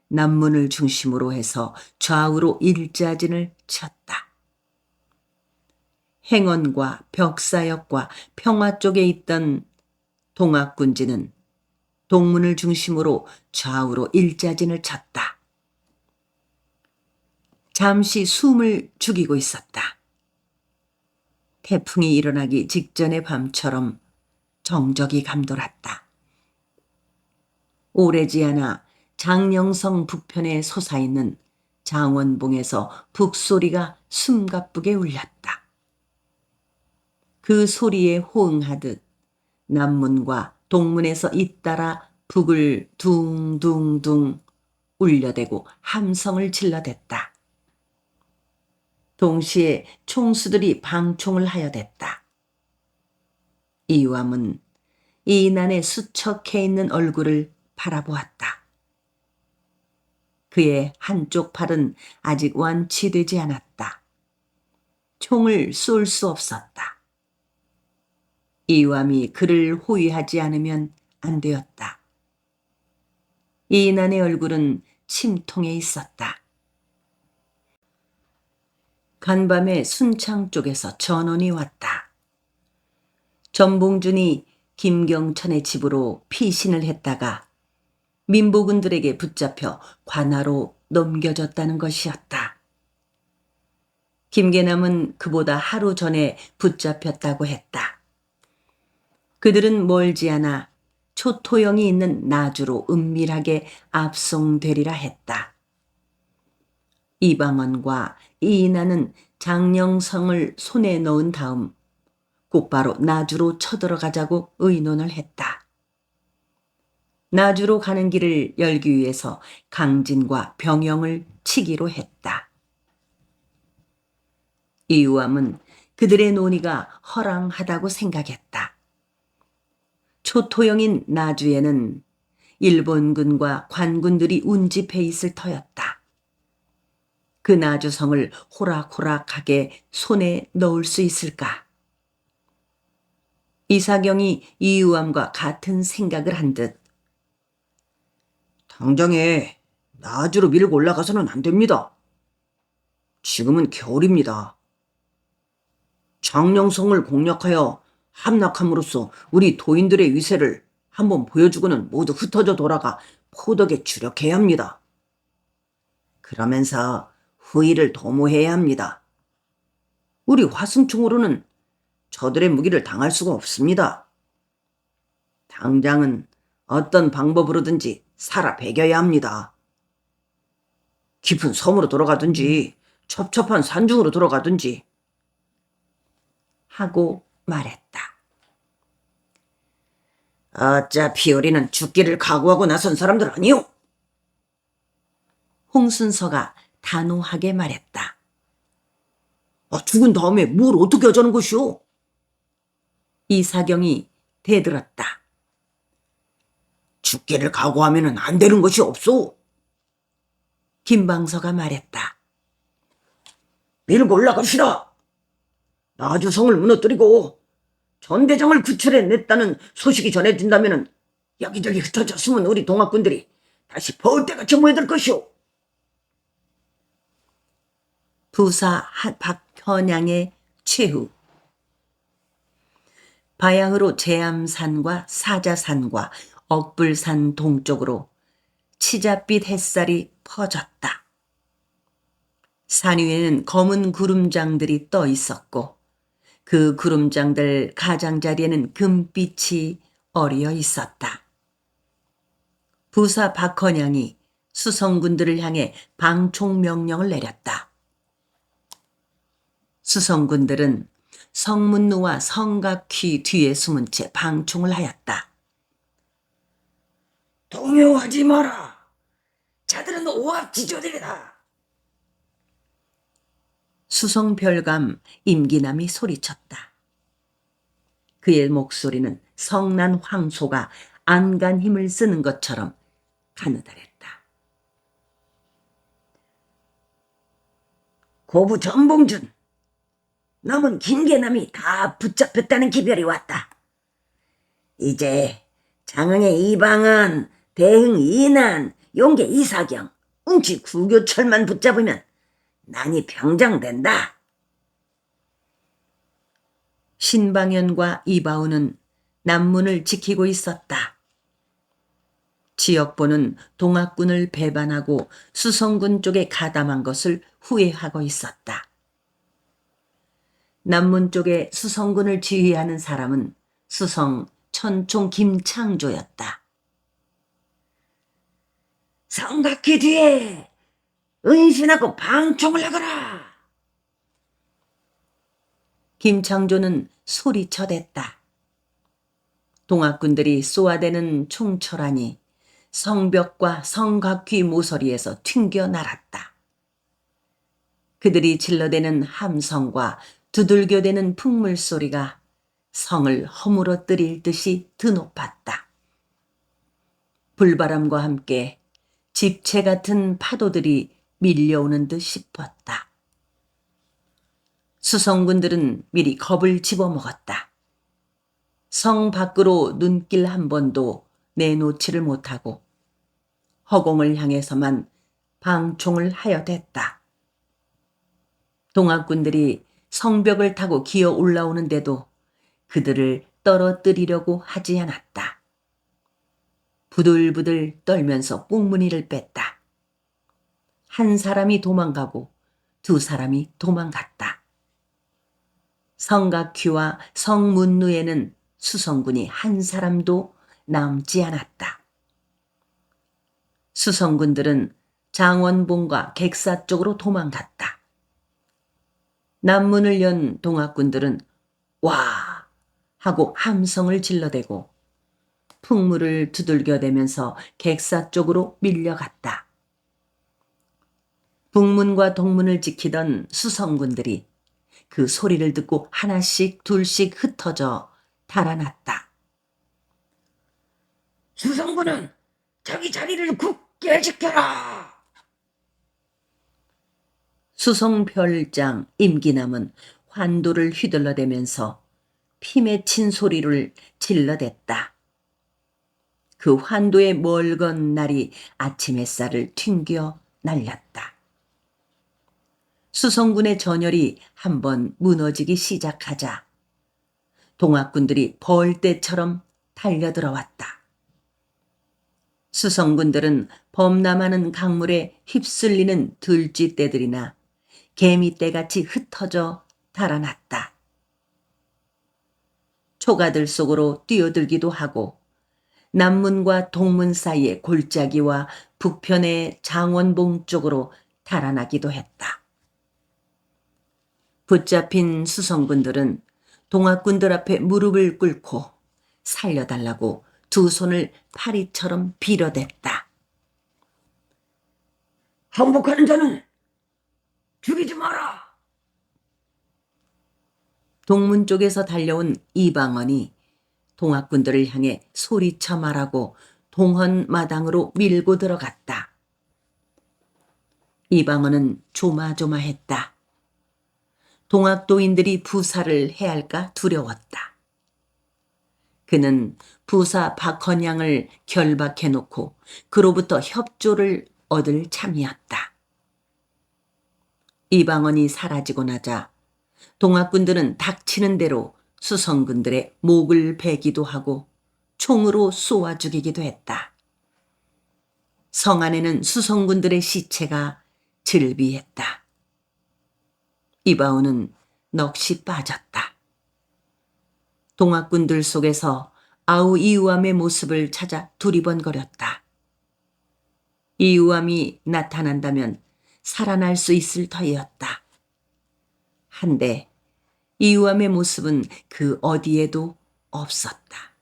남문을 중심으로 해서 좌우로 일자진을 쳤다. 행원과 벽사역과 평화 쪽에 있던 동학군진은 동문을 중심으로 좌우로 일자진을 쳤다. 잠시 숨을 죽이고 있었다. 태풍이 일어나기 직전의 밤처럼 정적이 감돌았다. 오래지 않아 장령성 북편에 솟아있는 장원봉에서 북소리가 숨가쁘게 울렸다. 그 소리에 호응하듯 남문과 동문에서 잇따라 북을 둥둥둥 울려대고 함성을 질러댔다. 동시에 총수들이 방총을 하여댔다. 이유암은 이난의 수척해 있는 얼굴을 바라보았다. 그의 한쪽 팔은 아직 완치되지 않았다. 총을 쏠 수 없었다. 이유암이 그를 호위하지 않으면 안 되었다. 이난의 얼굴은 침통해 있었다. 간밤에 순창 쪽에서 전원이 왔다. 전봉준이 김경천의 집으로 피신을 했다가 민보군들에게 붙잡혀 관하로 넘겨졌다는 것이었다. 김계남은 그보다 하루 전에 붙잡혔다고 했다. 그들은 멀지 않아 초토영이 있는 나주로 은밀하게 압송되리라 했다. 이방원과 이인하는 장령성을 손에 넣은 다음 곧바로 나주로 쳐들어가자고 의논을 했다. 나주로 가는 길을 열기 위해서 강진과 병영을 치기로 했다. 이유암은 그들의 논의가 허랑하다고 생각했다. 초토영인 나주에는 일본군과 관군들이 운집해 있을 터였다. 그 나주성을 호락호락하게 손에 넣을 수 있을까? 이사경이 이유암과 같은 생각을 한 듯 당장에 나주로 밀고 올라가서는 안 됩니다. 지금은 겨울입니다. 장령성을 공략하여 함락함으로써 우리 도인들의 위세를 한번 보여주고는 모두 흩어져 돌아가 포덕에 주력해야 합니다. 그러면서 후위를 도모해야 합니다. 우리 화승총으로는 저들의 무기를 당할 수가 없습니다. 당장은 어떤 방법으로든지 살아 배겨야 합니다. 깊은 섬으로 돌아가든지 첩첩한 산중으로 돌아가든지 하고 말했다. 어차피 우리는 죽기를 각오하고 나선 사람들 아니오. 홍순서가 단호하게 말했다. 죽은 다음에 뭘 어떻게 하자는 것이오? 이사경이 대들었다. 죽기를 각오하면 안 되는 것이 없소. 김방서가 말했다. 밀고 올라갑시다. 나주성을 무너뜨리고 전대장을 구출해냈다는 소식이 전해진다면 여기저기 흩어져 숨은 우리 동학군들이 다시 벌떼같이 모여들 것이오. 부사 박현양의 최후. 바야흐로 제암산과 사자산과 억불산 동쪽으로 치자빛 햇살이 퍼졌다. 산 위에는 검은 구름장들이 떠 있었고 그 구름장들 가장자리에는 금빛이 어리어 있었다. 부사 박헌양이 수성군들을 향해 방총 명령을 내렸다. 수성군들은 성문루와 성각휘 뒤에 숨은 채 방총을 하였다. 동요하지 마라. 자들은 오합지졸이다. 수성별감 임기남이 소리쳤다. 그의 목소리는 성난 황소가 안간 힘을 쓰는 것처럼 가느다랬다. 고부 전봉준, 남은 김계남이 다 붙잡혔다는 기별이 왔다. 이제 장흥의 이방은, 대흥 이난, 용계 이사경, 웅치 구교철만 붙잡으면 난이 평정된다. 신방현과 이바우는 남문을 지키고 있었다. 지역보는 동학군을 배반하고 수성군 쪽에 가담한 것을 후회하고 있었다. 남문 쪽에 수성군을 지휘하는 사람은 수성 천총 김창조였다. 성각기 뒤에 은신하고 방총을 하거라. 김창조는 소리쳐댔다. 동학군들이 쏘아대는 총철하니 성벽과 성각귀 모서리에서 튕겨 날았다. 그들이 질러대는 함성과 두들겨대는 풍물 소리가 성을 허물어뜨릴 듯이 드높았다. 불바람과 함께 집채 같은 파도들이 밀려오는 듯 싶었다. 수성군들은 미리 겁을 집어먹었다. 성 밖으로 눈길 한 번도 내놓지를 못하고 허공을 향해서만 방총을 하여댔다. 동학군들이 성벽을 타고 기어 올라오는데도 그들을 떨어뜨리려고 하지 않았다. 부들부들 떨면서 꽁무니를 뺐다. 한 사람이 도망가고 두 사람이 도망갔다. 성각휘와 성문루에는 수성군이 한 사람도 남지 않았다. 수성군들은 장원봉과 객사 쪽으로 도망갔다. 남문을 연 동학군들은 와 하고 함성을 질러대고 풍물을 두들겨대면서 객사 쪽으로 밀려갔다. 북문과 동문을 지키던 수성군들이 그 소리를 듣고 하나씩 둘씩 흩어져 달아났다. 수성군은 자기 자리를 굳게 지켜라. 수성별장 임기남은 환도를 휘둘러대면서 피 맺힌 소리를 질러댔다. 그 환도의 멀건 날이 아침 햇살을 튕겨 날렸다. 수성군의 전열이 한번 무너지기 시작하자 동학군들이 벌떼처럼 달려들어왔다. 수성군들은 범람하는 강물에 휩쓸리는 들쥐떼들이나 개미떼같이 흩어져 달아났다. 초가들 속으로 뛰어들기도 하고 남문과 동문 사이의 골짜기와 북편의 장원봉 쪽으로 달아나기도 했다. 붙잡힌 수성군들은 동학군들 앞에 무릎을 꿇고 살려달라고 두 손을 파리처럼 빌어댔다. 항복하는 자는 죽이지 마라. 동문 쪽에서 달려온 이방원이 동학군들을 향해 소리쳐 말하고 동헌 마당으로 밀고 들어갔다. 이방원은 조마조마했다. 동학도인들이 부사를 해할까 두려웠다. 그는 부사 박헌양을 결박해놓고 그로부터 협조를 얻을 참이었다. 이방원이 사라지고 나자 동학군들은 닥치는 대로 수성군들의 목을 베기도 하고 총으로 쏘아 죽이기도 했다. 성 안에는 수성군들의 시체가 즐비했다. 이바오는 넋이 빠졌다. 동학군들 속에서 아우 이우암의 모습을 찾아 두리번거렸다. 이우암이 나타난다면 살아날 수 있을 터이었다. 한데 이우암의 모습은 그 어디에도 없었다.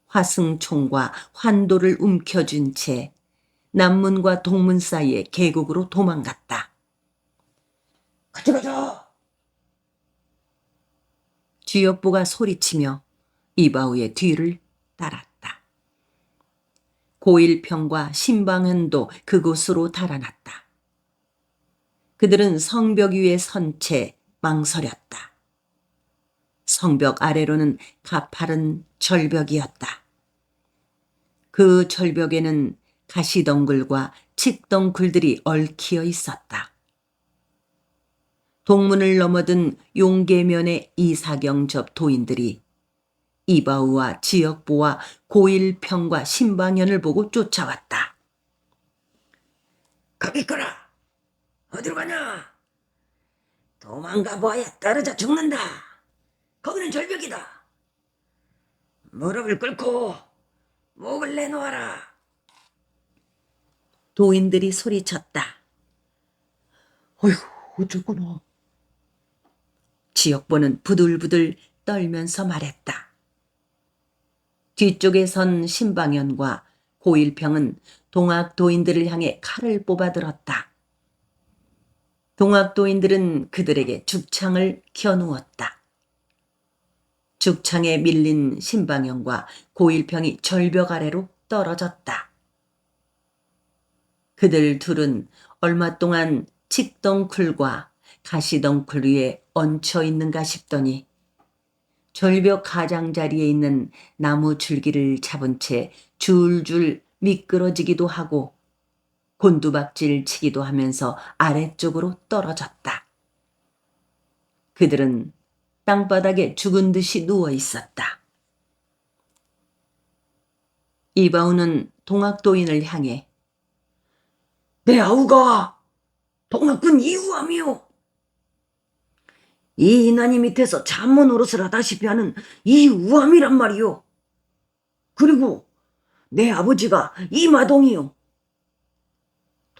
화승총과 환도를 움켜쥔 채 남문과 동문 사이의 계곡으로 도망갔다. 가져가자. 쥐역보가 소리치며 이바우의 뒤를 따랐다. 고일평과 신방현도 그곳으로 달아났다. 그들은 성벽 위에 선 채 망설였다. 성벽 아래로는 가파른 절벽이었다. 그 절벽에는 가시덩굴과 칡덩굴들이 얽히어 있었다. 동문을 넘어든 용계면의 이사경접 도인들이 이바우와 지역보와 고일평과 신방현을 보고 쫓아왔다. 가비거라. 어디로 가냐? 도망가 봐야 떨어져 죽는다. 거기는 절벽이다. 무릎을 꿇고 목을 내놓아라. 도인들이 소리쳤다. 어이구, 어쩌구나. 지역보는 부들부들 떨면서 말했다. 뒤쪽에 선 신방현과 고일평은 동학도인들을 향해 칼을 뽑아들었다. 동학도인들은 그들에게 죽창을 겨누었다. 죽창에 밀린 신방현과 고일평이 절벽 아래로 떨어졌다. 그들 둘은 얼마 동안 칡덩굴과 가시덩굴 위에 얹혀 있는가 싶더니 절벽 가장자리에 있는 나무 줄기를 잡은 채 줄줄 미끄러지기도 하고 곤두박질 치기도 하면서 아래쪽으로 떨어졌다. 그들은 땅바닥에 죽은 듯이 누워 있었다. 이바우는 동학도인을 향해 내 아우가 동학군 이우암이요. 이 인안이 밑에서 잠모 노릇을 하다시피 하는 이우암이란 말이요. 그리고 내 아버지가 이마동이요.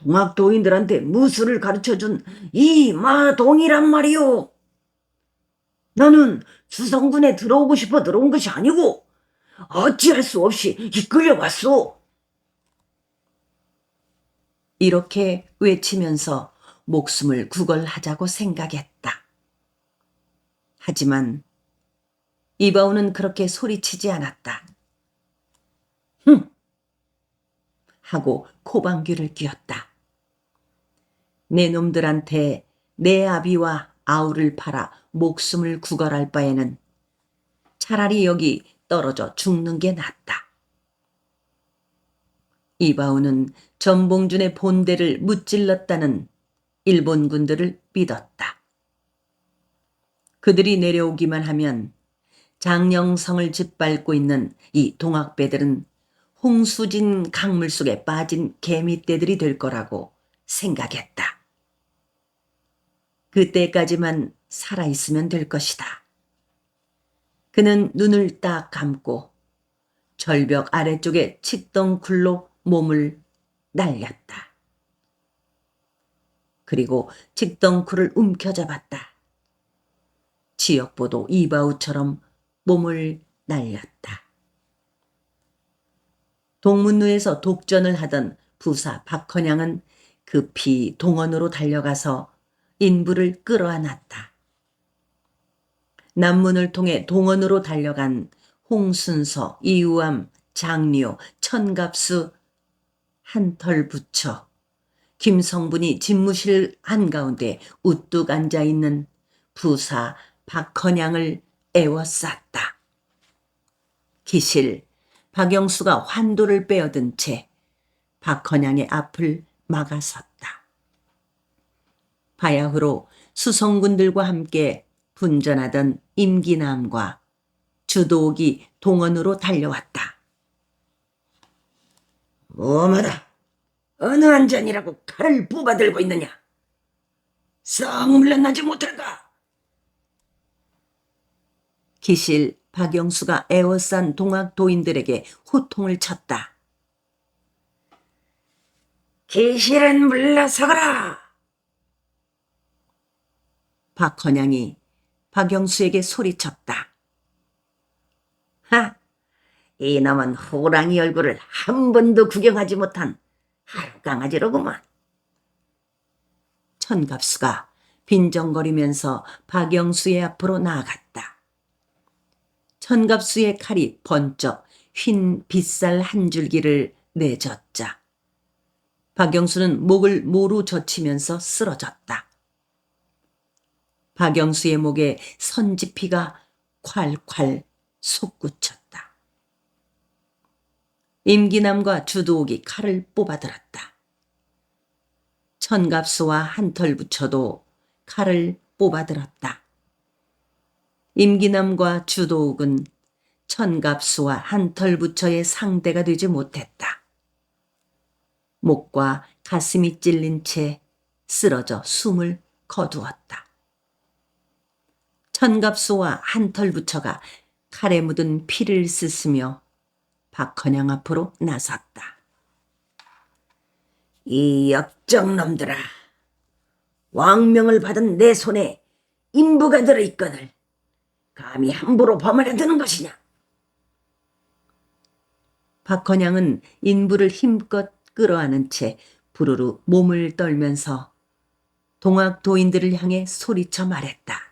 동학도인들한테 무술을 가르쳐준 이마동이란 말이요. 나는 수성군에 들어오고 싶어 들어온 것이 아니고 어찌할 수 없이 이끌려왔소. 이렇게 외치면서 목숨을 구걸하자고 생각했다. 하지만 이바우는 그렇게 소리치지 않았다. 흠! 하고 코방귀를 뀌었다. 내 놈들한테 내 아비와 아우를 팔아 목숨을 구걸할 바에는 차라리 여기 떨어져 죽는 게 낫다. 이바우는 전봉준의 본대를 무찔렀다는 일본군들을 믿었다. 그들이 내려오기만 하면 장령성을 짓밟고 있는 이 동학배들은 홍수진 강물 속에 빠진 개미떼들이 될 거라고 생각했다. 그때까지만 살아있으면 될 것이다. 그는 눈을 딱 감고 절벽 아래쪽에 칡덩쿨로 몸을 날렸다. 그리고 칡덩쿨을 움켜잡았다. 지역보도 이바우처럼 몸을 날렸다. 동문루에서 독전을 하던 부사 박헌양은 급히 동원으로 달려가서 인부를 끌어안았다. 남문을 통해 동원으로 달려간 홍순서, 이우암, 장료, 천갑수, 한털부처, 김성분이 집무실 한가운데 우뚝 앉아있는 부사 박헌양을 에워쌌다. 기실 박영수가 환도를 빼어든 채 박헌양의 앞을 막아섰다. 바야흐로 수성군들과 함께 분전하던 임기남과 주도옥이 동원으로 달려왔다. 뭐마다 어느 한잔이라고 칼을 뽑아들고 있느냐? 썩 물러나지 못할까? 기실 박영수가 에워싼 동학도인들에게 호통을 쳤다. 기실은 물러서거라. 박헌양이 박영수에게 소리쳤다. 하, 이놈은 호랑이 얼굴을 한 번도 구경하지 못한 하룻강아지로구만. 천갑수가 빈정거리면서 박영수의 앞으로 나아갔다. 천갑수의 칼이 번쩍 흰 빗살 한 줄기를 내젓자 박영수는 목을 모루 젖히면서 쓰러졌다. 박영수의 목에 선지피가 콸콸 솟구쳤다. 임기남과 주도옥이 칼을 뽑아들었다. 천갑수와 한털부처도 칼을 뽑아들었다. 임기남과 주도옥은 천갑수와 한털부처의 상대가 되지 못했다. 목과 가슴이 찔린 채 쓰러져 숨을 거두었다. 천갑수와 한털부처가 칼에 묻은 피를 씻으며 박헌양 앞으로 나섰다. 이 역정놈들아, 왕명을 받은 내 손에 인부가 들어있거늘 감히 함부로 범하려 드는 것이냐? 박헌양은 인부를 힘껏 끌어안은 채 부르르 몸을 떨면서 동학도인들을 향해 소리쳐 말했다.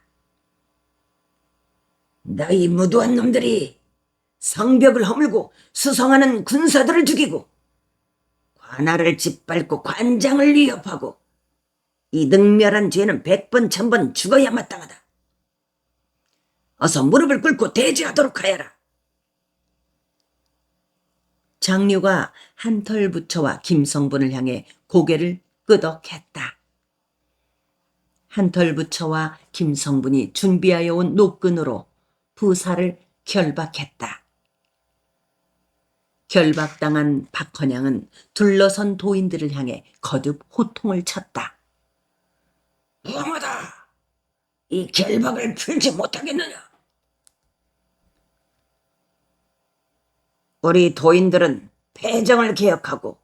너희 무도한 놈들이 성벽을 허물고 수성하는 군사들을 죽이고 관할을 짓밟고 관장을 위협하고 이 능멸한 죄는 100번 1000번 죽어야 마땅하다. 어서 무릎을 꿇고 대지하도록 하여라. 장류가 한털부처와 김성분을 향해 고개를 끄덕했다. 한털부처와 김성분이 준비하여 온 노끈으로 부사를 결박했다. 결박당한 박헌양은 둘러선 도인들을 향해 거듭 호통을 쳤다. 무엄하다. 이 결박을 풀지 못하겠느냐? 우리 도인들은 패정을 개혁하고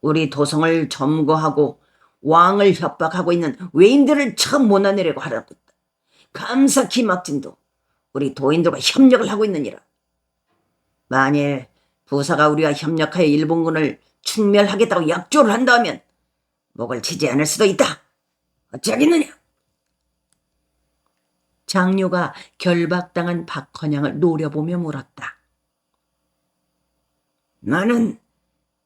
우리 도성을 점거하고 왕을 협박하고 있는 외인들을 처음 몰아내려고 하라고 했다. 감사 김학진도 우리 도인들과 협력을 하고 있느니라. 만일 부사가 우리와 협력하여 일본군을 충멸하겠다고 약조를 한다면 목을 치지 않을 수도 있다. 어찌하겠느냐? 장료가 결박당한 박헌양을 노려보며 물었다. 나는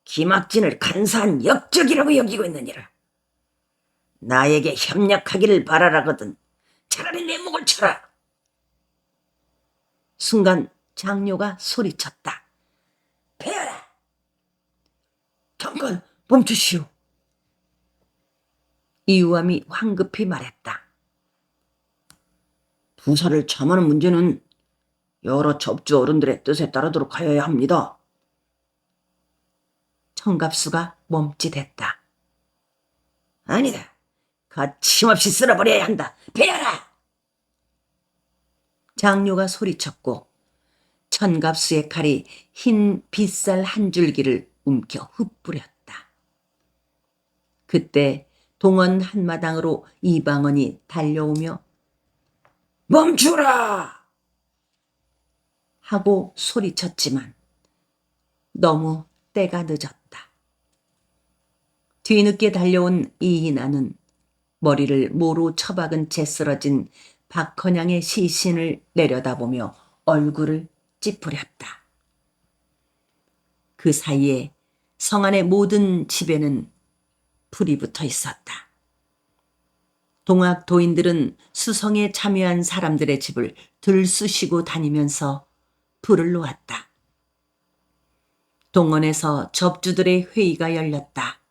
김학진을 간사한 역적이라고 여기고 있느니라. 나에게 협력하기를 바라라거든 차라리 내 목을 쳐라. 순간 장료가 소리쳤다. 폐하라. 잠깐 멈추시오. 이우암이 황급히 말했다. 부사를 참하는 문제는 여러 접주 어른들의 뜻에 따르도록 하여야 합니다. 청갑수가 멈칫했다. 아니다. 거침없이 쓸어버려야 한다. 폐하라. 장료가 소리쳤고 현갑수의 칼이 흰 빗살 한 줄기를 움켜 흩뿌렸다. 그때 동원 한마당으로 이방원이 달려오며 멈추라! 하고 소리쳤지만 너무 때가 늦었다. 뒤늦게 달려온 이인아는 머리를 모로 처박은 채 쓰러진 박헌양의 시신을 내려다보며 얼굴을 찌푸렸다. 그 사이에 성 안의 모든 집에는 불이 붙어 있었다. 동학 도인들은 수성에 참여한 사람들의 집을 들쑤시고 다니면서 불을 놓았다. 동원에서 접주들의 회의가 열렸다.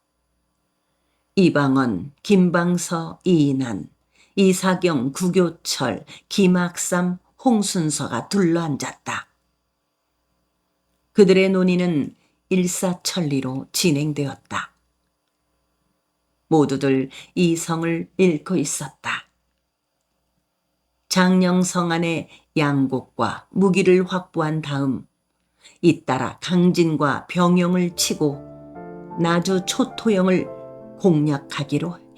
이방원, 김방서, 이인한, 이사경, 구교철, 김학삼, 홍순서가 둘러앉았다. 그들의 논의는 일사천리로 진행되었다. 모두들 이 성을 잃고 있었다. 장령성 안에 양곡과 무기를 확보한 다음 잇따라 강진과 병영을 치고 나주 초토영을 공략하기로